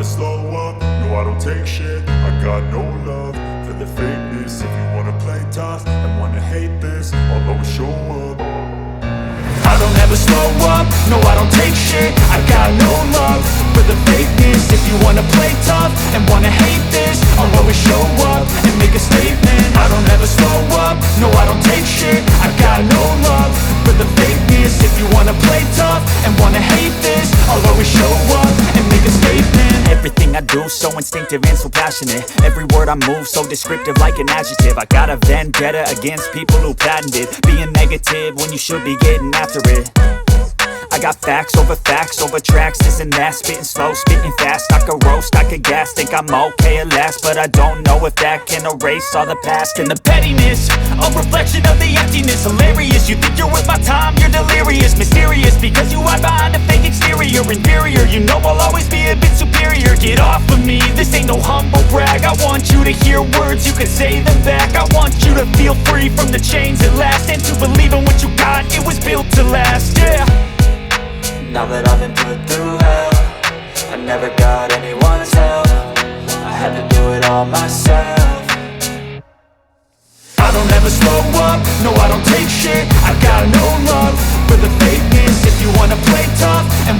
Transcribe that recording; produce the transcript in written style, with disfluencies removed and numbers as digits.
slow up, no I don't take shit. I got no love for the fakeness. If you wanna play tough and wanna hate this, I'll always show up. I don't ever slow up, no I don't take shit. I got no love for the fakeness. If you wanna play tough and wanna hate this, I'll always show up and make a statement. I don't ever slow up, no I don't take shit. I got no love for the fakeness. If you wanna play tough and wanna hate this, I'll always show up and make a statement. Everything I do so instinctive and so passionate. Every word I move so descriptive like an adjective. I got a vendetta against people who patented being negative when you should be getting after it. I got facts over tracks, this and that. Spitting slow, spitting fast, I could roast, I could gas. Think I'm okay at last, but I don't know if that can erase all the past. And the pettiness, a reflection of the emptiness. Hilarious, you think you're worth my time, you're delirious. Mysterious, because you hide behind a fake exterior. Inferior, you know I'll always be a bit superior. Get off of me, this ain't no humble brag. I want you to hear words, you can say them back. I want you to feel free from the chains at last, and to believe in what you got, it was built to last, yeah. Now that I've been put through hell, I never got anyone's help. I had to do it all myself. I don't ever slow up, no I don't take shit. I got no love for the fakeness. If you wanna play tough and